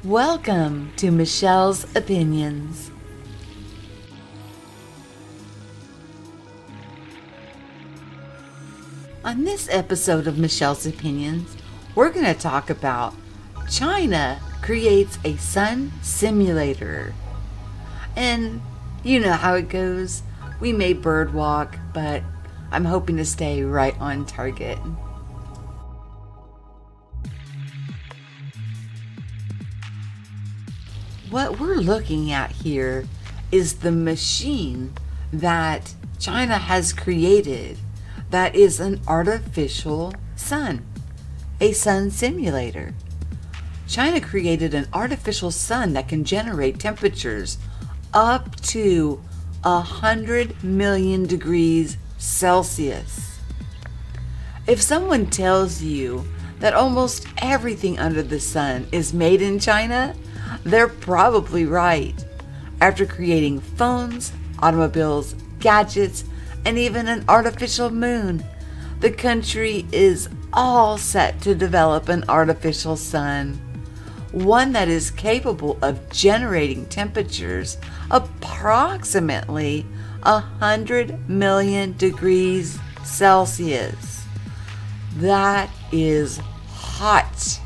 Welcome to Michelle's Opinions. On this episode of Michelle's Opinions, we're going to talk about China creates a sun simulator. And you know how it goes. We may birdwalk, but I'm hoping to stay right on target. What we're looking at here is the machine that China has created that is an artificial sun, a sun simulator. China created an artificial sun that can generate temperatures up to 100 million degrees Celsius. If someone tells you that almost everything under the sun is made in China, they're probably right. After creating phones, automobiles, gadgets, and even an artificial moon, the country is all set to develop an artificial sun, one that is capable of generating temperatures approximately 100 million degrees Celsius. That is hot.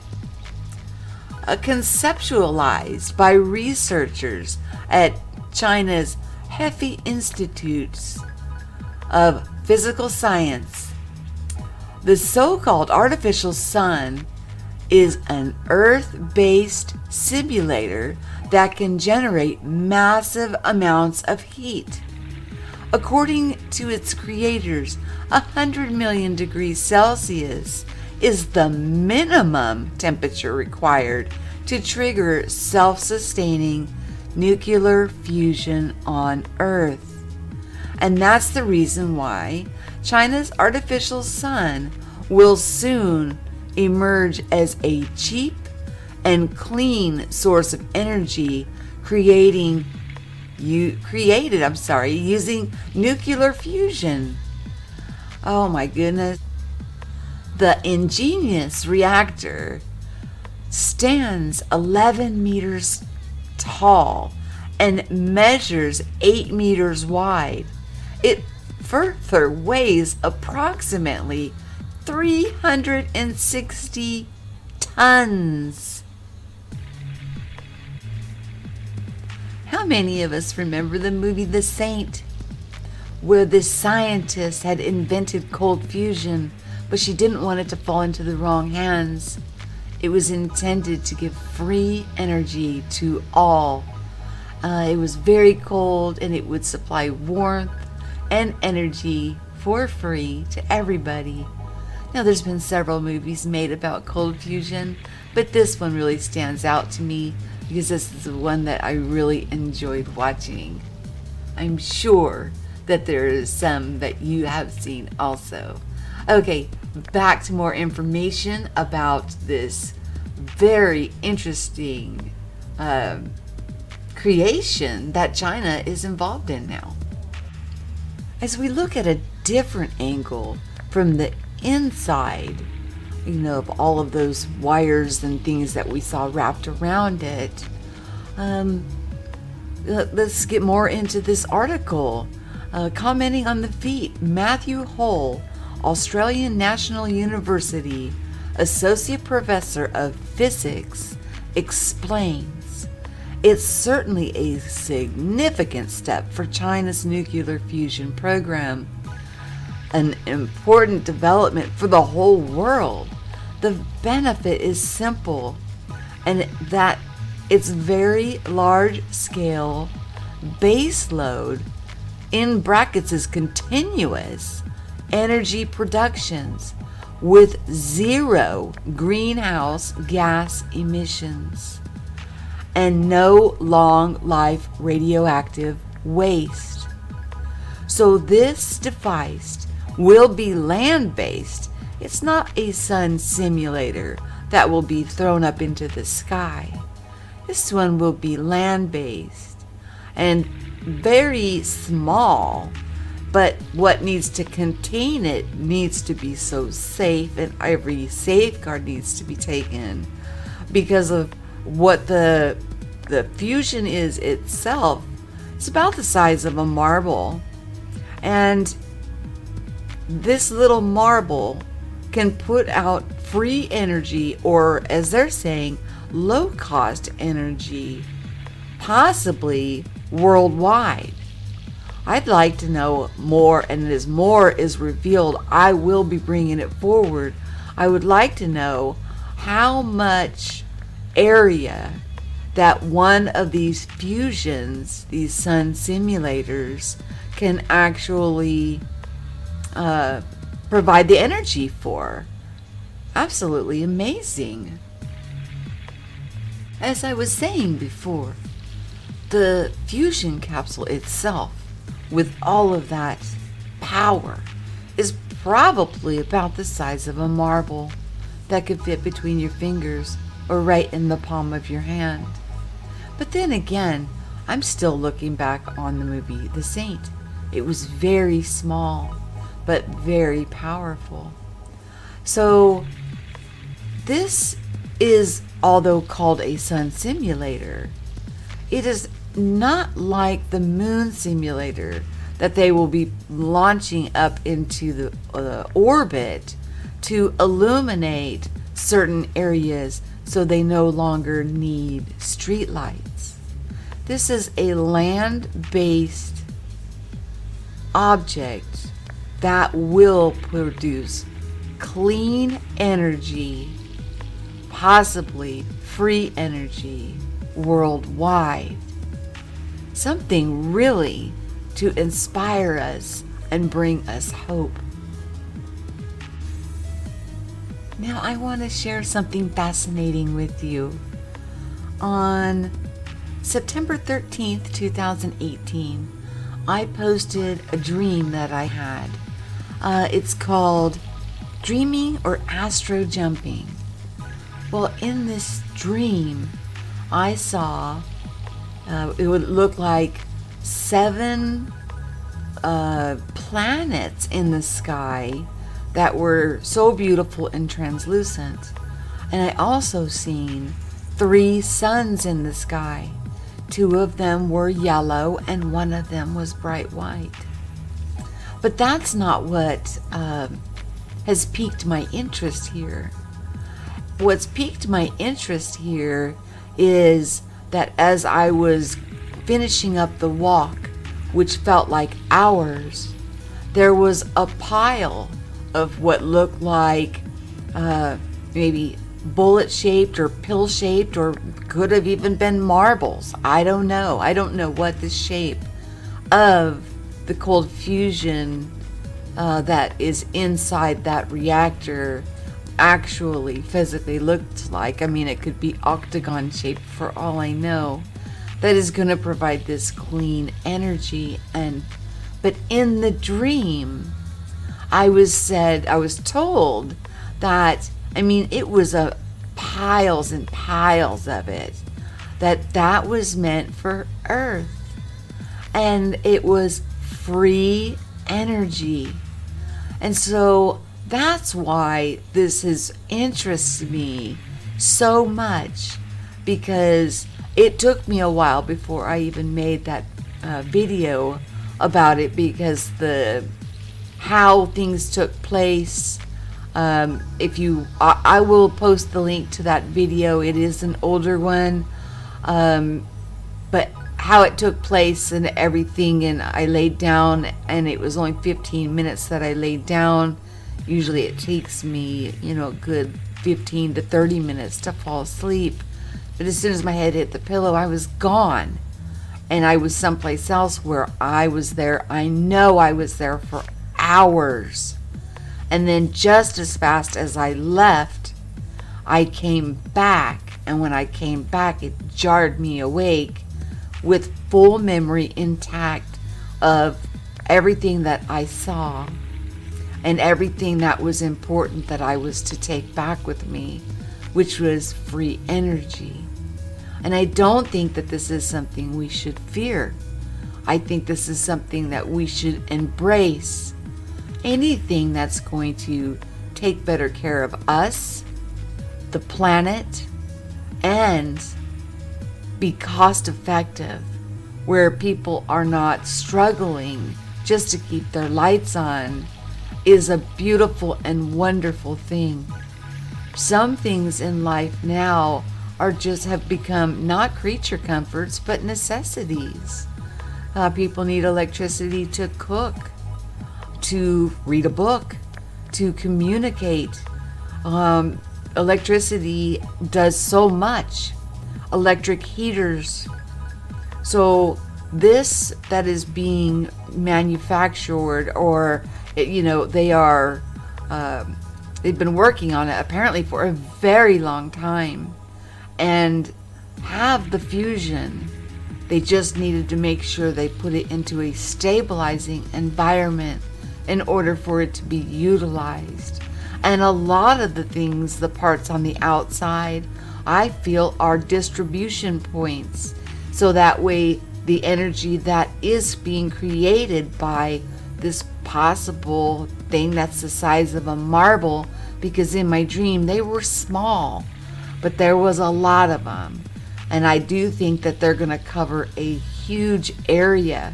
Conceptualized by researchers at China's Hefei Institutes of Physical Science. The so-called artificial sun is an Earth-based simulator that can generate massive amounts of heat. According to its creators, 100 million degrees Celsius is the minimum temperature required to trigger self-sustaining nuclear fusion on Earth. And that's the reason why China's artificial sun will soon emerge as a cheap and clean source of energy using nuclear fusion. Oh my goodness. The ingenious reactor stands 11 meters tall and measures 8 meters wide. It further weighs approximately 360 tons. How many of us remember the movie The Saint, where this scientist had invented cold fusion, but she didn't want it to fall into the wrong hands? It was intended to give free energy to all. It was very cold and it would supply warmth and energy for free to everybody. Now, there's been several movies made about cold fusion, but this one really stands out to me because this is the one that I really enjoyed watching. I'm sure that there is some that you have seen also. Okay, back to more information about this very interesting creation that China is involved in now. As we look at a different angle from the inside, of all of those wires and things that we saw wrapped around it, let's get more into this article. Commenting on the feat, Matthew Hull, Australian National University Associate Professor of Physics, explains, it's certainly a significant step for China's nuclear fusion program, an important development for the whole world. The benefit is simple, and that it's very large scale base load, in brackets is continuous, energy productions with zero greenhouse gas emissions and no long life radioactive waste. So this device will be land-based. It's not a sun simulator that will be thrown up into the sky. This one will be land-based and very small, but what needs to contain it needs to be so safe, and every safeguard needs to be taken because of what the fusion is itself, it's about the size of a marble. And this little marble can put out free energy, or as they're saying, low-cost energy, possibly worldwide. I'd like to know more, and as more is revealed, I will be bringing it forward. I would like to know how much area that one of these fusions, these sun simulators, can actually provide the energy for. Absolutely amazing. As I was saying before, the fusion capsule itself, with all of that power, is probably about the size of a marble that could fit between your fingers or right in the palm of your hand. But then again, I'm still looking back on the movie The Saint. It was very small, but very powerful. So this is, although called a sun simulator, it is not like the moon simulator that they will be launching up into the orbit to illuminate certain areas so they no longer need street lights. This is a land-based object that will produce clean energy, possibly free energy, worldwide. Something really to inspire us and bring us hope. Now I want to share something fascinating with you. On September 13th, 2018, I posted a dream that I had. It's called Dreaming or Astro Jumping. Well, in this dream, I saw it would look like 7 planets in the sky that were so beautiful and translucent. And I also seen 3 suns in the sky. 2 of them were yellow and 1 of them was bright white. But that's not what has piqued my interest here. What's piqued my interest here is that as I was finishing up the walk, which felt like hours, there was a pile of what looked like maybe bullet-shaped or pill-shaped, or could have even been marbles. I don't know. I don't know what the shape of the cold fusion that is inside that reactor actually physically looked like. I mean, it could be octagon shaped for all I know. That is going to provide this clean energy. But in the dream, I was told that, I mean, it was piles and piles of it, that was meant for Earth, and it was free energy. And so that's why this has interested me so much, because it took me a while before I even made that video about it, because how things took place. I will post the link to that video. It is an older one, but how it took place and everything, and I laid down, and it was only 15 minutes that I laid down. Usually it takes me, a good 15 to 30 minutes to fall asleep. But as soon as my head hit the pillow, I was gone. And I was someplace else where I was there. I know I was there for hours. And then just as fast as I left, I came back. And when I came back, it jarred me awake with full memory intact of everything that I saw and everything that was important that I was to take back with me, which was free energy. And I don't think that this is something we should fear. I think this is something that we should embrace. Anything that's going to take better care of us, the planet, and be cost effective, where people are not struggling just to keep their lights on, is a beautiful and wonderful thing. Some things in life now have become not creature comforts, but necessities. People need electricity to cook, to read a book, to communicate. Electricity does so much. Electric heaters. So this that is being manufactured, or they've been working on it apparently for a very long time, and have the fusion. They just needed to make sure they put it into a stabilizing environment in order for it to be utilized. And a lot of the things, the parts on the outside, I feel are distribution points. So that way the energy that is being created by this possible thing that's the size of a marble, because in my dream they were small, but there was a lot of them. And I do think that they're going to cover a huge area.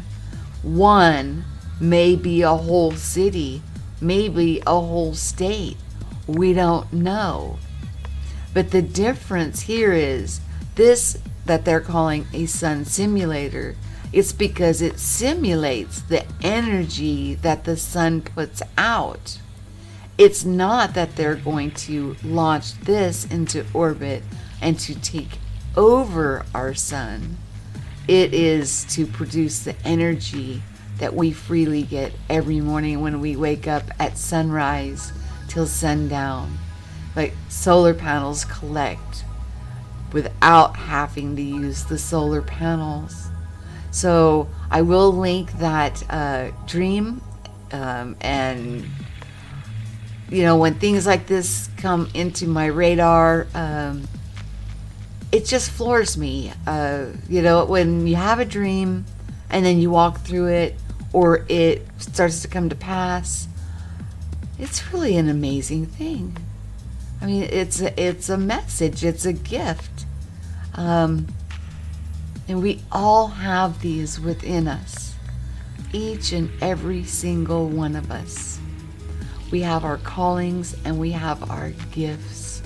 One, maybe a whole city, maybe a whole state. We don't know. But the difference here is this that they're calling a sun simulator. It's because it simulates the energy that the sun puts out. It's not that they're going to launch this into orbit and to take over our sun. It is to produce the energy that we freely get every morning when we wake up at sunrise till sundown. Like solar panels collect without having to use the solar panels. So I will link that dream, and when things like this come into my radar, it just floors me. When you have a dream and then you walk through it, or it starts to come to pass, it's really an amazing thing. I mean, it's a message, it's a gift. And we all have these within us, each and every single one of us. We have our callings and we have our gifts.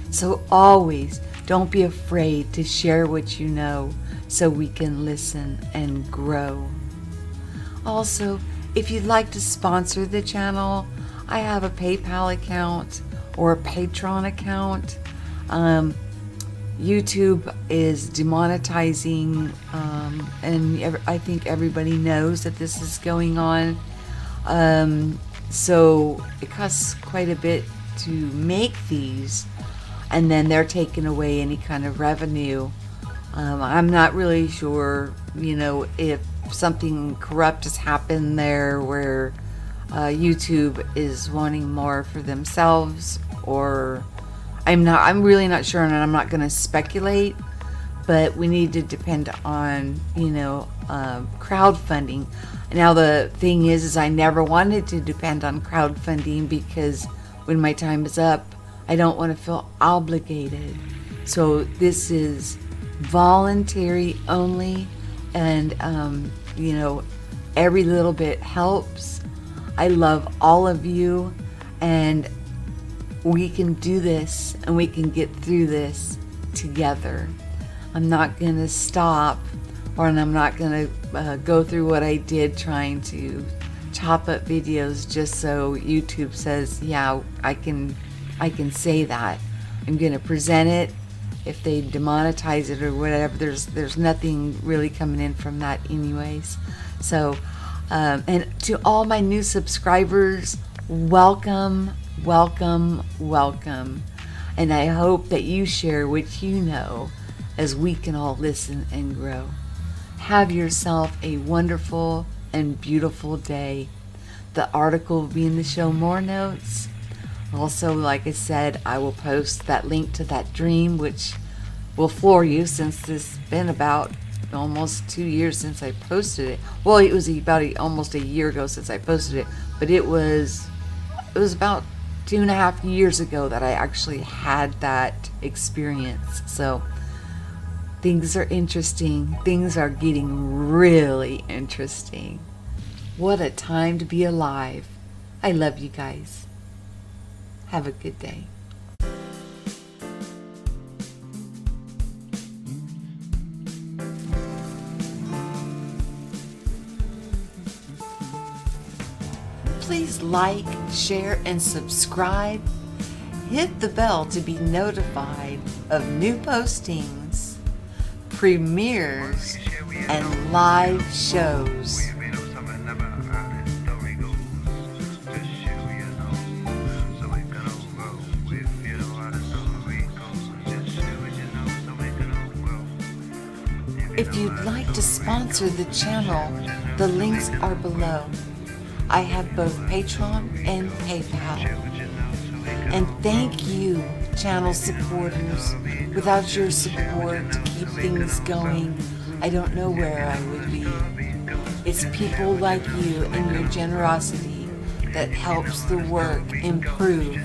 So always don't be afraid to share what you know, so we can listen and grow. Also, if you'd like to sponsor the channel, I have a PayPal account or a Patreon account. YouTube is demonetizing, and I think everybody knows that this is going on. So it costs quite a bit to make these, and then they're taking away any kind of revenue. I'm not really sure, if something corrupt has happened there, where YouTube is wanting more for themselves, or I'm really not sure, and I'm not going to speculate, but we need to depend on, crowdfunding. Now the thing is I never wanted to depend on crowdfunding, because when my time is up, I don't want to feel obligated. So this is voluntary only, and every little bit helps. I love all of you, and we can do this, and we can get through this together. I'm not going to stop, and I'm not going to go through what I did trying to chop up videos just so YouTube says, yeah, I can say that. I'm going to present it. If they demonetize it or whatever, there's nothing really coming in from that anyways. So, and to all my new subscribers, welcome, welcome, welcome. And I hope that you share what you know, as we can all listen and grow. Have yourself a wonderful and beautiful day. The article will be in the show more notes. Also, like I said, I will post that link to that dream, which will floor you, since it's been about almost 2 years since I posted it. Well, it was about almost a year ago since I posted it, but it was about 2.5 years ago that I actually had that experience. So Things are interesting. Things are getting really interesting. What a time to be alive. I love you guys. Have a good day. Please like, share, and subscribe. Hit the bell to be notified of new postings, premieres, and live shows. If you'd like to sponsor the channel, the links are below. I have both Patreon and PayPal. And thank you, channel supporters. Without your support to keep things going, I don't know where I would be. It's people like you and your generosity that helps the work improve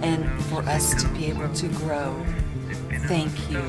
and for us to be able to grow. Thank you.